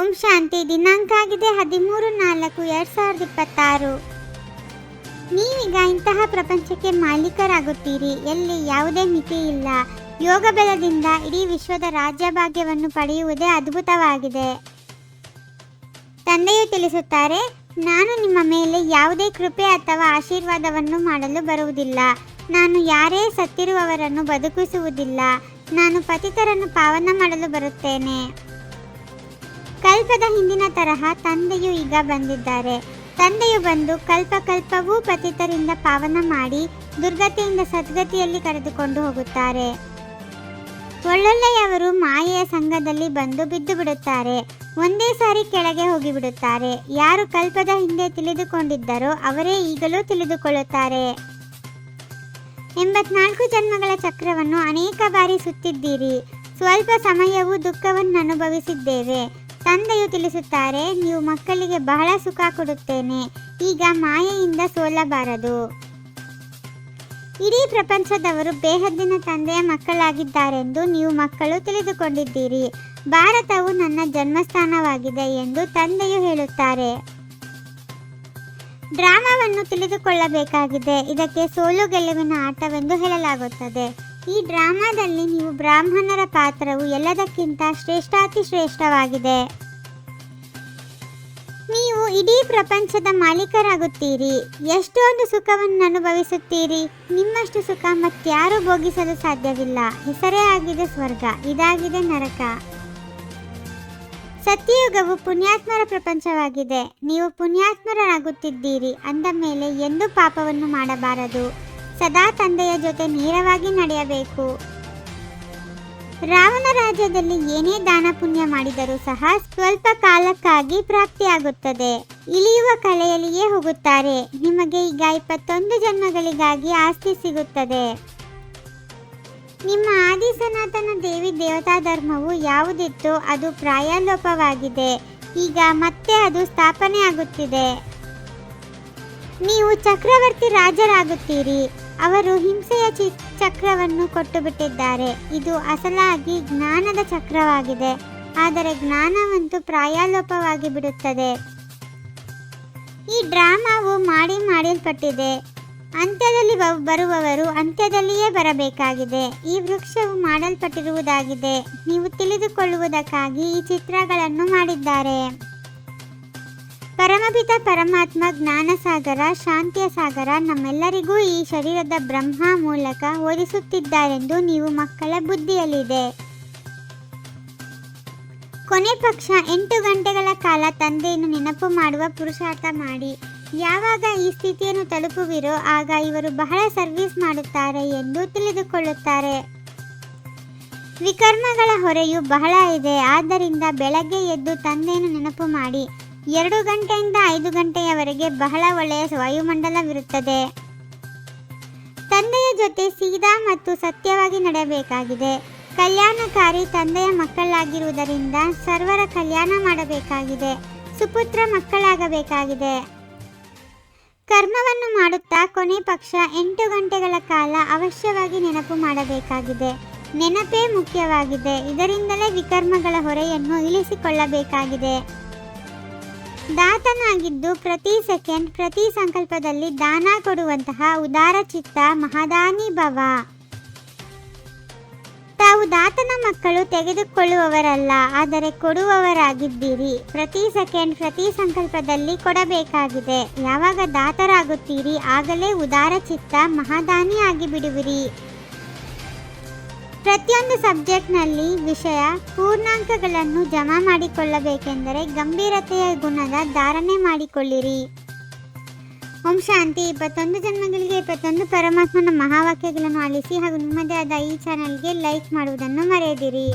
ಓಂ ಶಾಂತಿ. ದಿನಾಂಕ ಆಗಿದೆ 13/4/2026. ನೀವೀಗ ಇಂತಹ ಪ್ರಪಂಚಕ್ಕೆ ಮಾಲೀಕರಾಗುತ್ತೀರಿ. ಎಲ್ಲಿ ಯಾವುದೇ ಮಿತಿ ಇಲ್ಲ. ಯೋಗ ಬಲದಿಂದ ಇಡೀ ವಿಶ್ವದ ರಾಜ್ಯಭಾಗ್ಯವನ್ನು ಪಡೆಯುವುದೇ ಅದ್ಭುತವಾಗಿದೆ. ತಂದೆಯು ತಿಳಿಸುತ್ತಾರೆ, ನಾನು ನಿಮ್ಮ ಮೇಲೆ ಯಾವುದೇ ಕೃಪೆ ಅಥವಾ ಆಶೀರ್ವಾದವನ್ನು ಮಾಡಲು ಬರುವುದಿಲ್ಲ. ನಾನು ಯಾರೇ ಸತ್ತಿರುವವರನ್ನು ಬದುಕಿಸುವುದಿಲ್ಲ. ನಾನು ಪತಿತರನ್ನು ಪಾವನ ಮಾಡಲು ಬರುತ್ತೇನೆ. ಕಲ್ಪದ ಹಿಂದಿನ ತರಹ ತಂದೆಯು ಈಗ ಬಂದಿದ್ದಾರೆ. ತಂದೆಯು ಬಂದು ಕಲ್ಪವೂ ಪತಿತರಿಂದ ಪಾವನ ಮಾಡಿ ದುರ್ಗತಿಯಿಂದ ಸದ್ಗತಿಯಲ್ಲಿ ಕರೆದುಕೊಂಡು ಹೋಗುತ್ತಾರೆ. ಒಳ್ಳೊಳ್ಳೆಯವರು ಮಾಯೆಯ ಸಂಘದಲ್ಲಿ ಬಂದು ಬಿದ್ದು ಬಿಡುತ್ತಾರೆ. ಒಂದೇ ಸಾರಿ ಕೆಳಗೆ ಹೋಗಿಬಿಡುತ್ತಾರೆ. ಯಾರು ಕಲ್ಪದ ಹಿಂದೆ ತಿಳಿದುಕೊಂಡಿದ್ದರೋ ಅವರೇ ಈಗಲೂ ತಿಳಿದುಕೊಳ್ಳುತ್ತಾರೆ. 84 ಜನ್ಮಗಳ ಚಕ್ರವನ್ನು ಅನೇಕ ಬಾರಿ ಸುತ್ತಿದ್ದೀರಿ. ಸ್ವಲ್ಪ ಸಮಯವೂ ದುಃಖವನ್ನು ಅನುಭವಿಸಿದ್ದೇವೆ. ತಂದೆಯು ತಿಳಿಸುತ್ತಾರೆ, ನೀವು ಮಕ್ಕಳಿಗೆ ಬಹಳ ಸುಖ ಕೊಡುತ್ತೇನೆ. ಈಗ ಮಾಯೆಯಿಂದ ಸೋಲಬಾರದು. ಇಡೀ ಪ್ರಪಂಚದವರು ಬೇಹದ್ದಿನ ತಂದೆಯ ಮಕ್ಕಳಾಗಿದ್ದಾರೆಂದು ನೀವು ಮಕ್ಕಳು ತಿಳಿದುಕೊಂಡಿದ್ದೀರಿ. ಭಾರತವು ನನ್ನ ಜನ್ಮಸ್ಥಾನವಾಗಿದೆ ಎಂದು ತಂದೆಯು ಹೇಳುತ್ತಾರೆ. ಡ್ರಾಮಾವನ್ನು ತಿಳಿದುಕೊಳ್ಳಬೇಕಾಗಿದೆ. ಇದಕ್ಕೆ ಸೋಲು ಗೆಲುವಿನ ಆಟವೆಂದು ಹೇಳಲಾಗುತ್ತದೆ. ಈ ಡ್ರಾಮಾದಲ್ಲಿ ನೀವು ಬ್ರಾಹ್ಮಣರ ಪಾತ್ರವು ಎಲ್ಲದಕ್ಕಿಂತ ಶ್ರೇಷ್ಠಾತಿ ಶ್ರೇಷ್ಠವಾಗಿದೆ. ನೀವು ಇಡೀ ಪ್ರಪಂಚದ ಮಾಲೀಕರಾಗುತ್ತೀರಿ. ಎಷ್ಟೊಂದು ಸುಖವನ್ನು ಅನುಭವಿಸುತ್ತೀರಿ. ನಿಮ್ಮಷ್ಟು ಸುಖ ಮತ್ಯಾರೂ ಭೋಗಿಸಲು ಸಾಧ್ಯವಿಲ್ಲ. ಹೆಸರೇ ಆಗಿದೆ ಸ್ವರ್ಗ, ಇದಾಗಿದೆ ನರಕ. ಸತ್ಯಯುಗವು ಪುಣ್ಯಾತ್ಮರ ಪ್ರಪಂಚವಾಗಿದೆ. ನೀವು ಪುಣ್ಯಾತ್ಮರಾಗುತ್ತಿದ್ದೀರಿ ಅಂದ ಮೇಲೆ ಎಂದೂ ಪಾಪವನ್ನು ಮಾಡಬಾರದು. ಸದಾ ತಂದೆಯ ಜೊತೆ ನೇರವಾಗಿ ನಡೆಯಬೇಕು. ರಾವಣ ರಾಜ್ಯದಲ್ಲಿ ಏನೇ ದಾನ ಪುಣ್ಯ ಮಾಡಿದರೂ ಸಹ ಸ್ವಲ್ಪ ಕಾಲಕ್ಕಾಗಿ ಪ್ರಾಪ್ತಿಯಾಗುತ್ತದೆ. ಇಳಿಯುವ ಕಲೆಯಲ್ಲಿಯೇ ಹೋಗುತ್ತಾರೆ. ನಿಮಗೆ ಈಗ 21 ಜನ್ಮಗಳಿಗಾಗಿ ಆಸ್ತಿ ಸಿಗುತ್ತದೆ. ನಿಮ್ಮ ಆದಿ ಸನಾತನ ದೇವಿ ದೇವತಾ ಧರ್ಮವು ಯಾವುದಿತ್ತೋ ಅದು ಪ್ರಾಯಲೋಪವಾಗಿದೆ. ಈಗ ಮತ್ತೆ ಅದು ಸ್ಥಾಪನೆ ಆಗುತ್ತಿದೆ. ನೀವು ಚಕ್ರವರ್ತಿ ರಾಜರಾಗುತ್ತೀರಿ. ಅವರು ಹಿಂಸೆಯ ಚಕ್ರವನ್ನು ಕೊಟ್ಟು ಬಿಟ್ಟಿದ್ದಾರೆ. ಇದು ಅಸಲಾಗಿ ಜ್ಞಾನದ ಚಕ್ರವಾಗಿದೆ. ಆದರೆ ಜ್ಞಾನವಂತೂ ಪ್ರಾಯಲೋಪವಾಗಿ ಬಿಡುತ್ತದೆ. ಈ ಡ್ರಾಮಾವು ಮಾಡಲ್ಪಟ್ಟಿದೆ. ಅಂತ್ಯದಲ್ಲಿ ಬರುವವರು ಅಂತ್ಯದಲ್ಲಿಯೇ ಬರಬೇಕಾಗಿದೆ. ಈ ವೃಕ್ಷವು ಮಾಡಲ್ಪಟ್ಟಿರುವುದಾಗಿದೆ. ನೀವು ತಿಳಿದುಕೊಳ್ಳುವುದಕ್ಕಾಗಿ ಈ ಚಿತ್ರಗಳನ್ನು ಮಾಡಿದ್ದಾರೆ. ಪರಮಪಿತ ಪರಮಾತ್ಮ ಜ್ಞಾನಸಾಗರ, ಶಾಂತಿಯ ಸಾಗರ ನಮ್ಮೆಲ್ಲರಿಗೂ ಈ ಶರೀರದ ಬ್ರಹ್ಮ ಮೂಲಕ ಓದಿಸುತ್ತಿದ್ದಾರೆಂದು ನೀವು ಮಕ್ಕಳ ಬುದ್ಧಿಯಲ್ಲಿದೆ. ಕೊನೆ ಪಕ್ಷ 8 ಗಂಟೆಗಳ ಕಾಲ ತಂದೆಯನ್ನು ನೆನಪು ಮಾಡುವ ಪುರುಷಾರ್ಥ ಮಾಡಿ. ಯಾವಾಗ ಈ ಸ್ಥಿತಿಯನ್ನು ತಲುಪುವಿರೋ ಆಗ ಇವರು ಬಹಳ ಸರ್ವಿಸ್ ಮಾಡುತ್ತಾರೆ ಎಂದು ತಿಳಿದುಕೊಳ್ಳುತ್ತಾರೆ. ವಿಕರ್ಮಗಳ ಹೊರೆಯು ಬಹಳ ಇದೆ. ಆದ್ದರಿಂದ ಬೆಳಗ್ಗೆ ಎದ್ದು ತಂದೆಯನ್ನು ನೆನಪು ಮಾಡಿ. 2 ಗಂಟೆಯಿಂದ 5 ಗಂಟೆಯವರೆಗೆ ಬಹಳ ಒಳ್ಳೆಯ ವಾಯುಮಂಡಲವಿರುತ್ತದೆ. ತಂದೆಯ ಜೊತೆ ಸೀದಾ ಮತ್ತು ಸತ್ಯವಾಗಿ ನಡೆಯಬೇಕಾಗಿದೆ. ಕಲ್ಯಾಣಕಾರಿ ತಂದೆಯ ಮಕ್ಕಳಾಗಿರುವುದರಿಂದ ಸರ್ವರ ಕಲ್ಯಾಣ ಮಾಡಬೇಕಾಗಿದೆ. ಸುಪುತ್ರ ಮಕ್ಕಳಾಗಬೇಕಾಗಿದೆ. ಕರ್ಮವನ್ನು ಮಾಡುತ್ತಾ ಕೊನೆ ಪಕ್ಷ 8 ಗಂಟೆಗಳ ಕಾಲ ಅವಶ್ಯವಾಗಿ ನೆನಪು ಮಾಡಬೇಕಾಗಿದೆ. ನೆನಪೇ ಮುಖ್ಯವಾಗಿದೆ. ಇದರಿಂದಲೇ ವಿಕರ್ಮಗಳ ಹೊರೆಯನ್ನು ಇಳಿಸಿಕೊಳ್ಳಬೇಕಾಗಿದೆ. ದಾತನಾಗಿದ್ದು ಪ್ರತಿ ಸೆಕೆಂಡ್ ಪ್ರತಿ ಸಂಕಲ್ಪದಲ್ಲಿ ದಾನ ಕೊಡುವಂತಹ ಉದಾರ ಚಿತ್ತ ಮಹಾದಾನಿ ಭವ. ತಾವು ದಾತನ ಮಕ್ಕಳು ತೆಗೆದುಕೊಳ್ಳುವವರಲ್ಲ, ಆದರೆ ಕೊಡುವವರಾಗಿದ್ದೀರಿ. ಪ್ರತಿ ಸೆಕೆಂಡ್ ಪ್ರತಿ ಸಂಕಲ್ಪದಲ್ಲಿ ಕೊಡಬೇಕಾಗಿದೆ. ಯಾವಾಗ ದಾತರಾಗುತ್ತೀರಿ ಆಗಲೇ ಉದಾರ ಚಿತ್ತ ಮಹಾದಾನಿ ಆಗಿಬಿಡುವಿರಿ. ಪ್ರತಿಯೊಂದು ಸಬ್ಜೆಕ್ಟ್ನಲ್ಲಿ ವಿಷಯ ಪೂರ್ಣಾಂಕಗಳನ್ನು ಜಮಾ ಮಾಡಿಕೊಳ್ಳಬೇಕೆಂದರೆ ಗಂಭೀರತೆಯ ಗುಣದ ಧಾರಣೆ ಮಾಡಿಕೊಳ್ಳಿರಿ. ಓಂ ಶಾಂತಿ. 21 ಜನ್ಮಗಳಿಗೆ 21 ಪರಮಾತ್ಮನ ಮಹಾವಾಕ್ಯಗಳನ್ನು ಆಲಿಸಿ ಹಾಗೂ ನಿಮ್ಮದೇ ಆದ ಈ ಚಾನೆಲ್ಗೆ ಲೈಕ್ ಮಾಡುವುದನ್ನು ಮರೆಯದಿರಿ.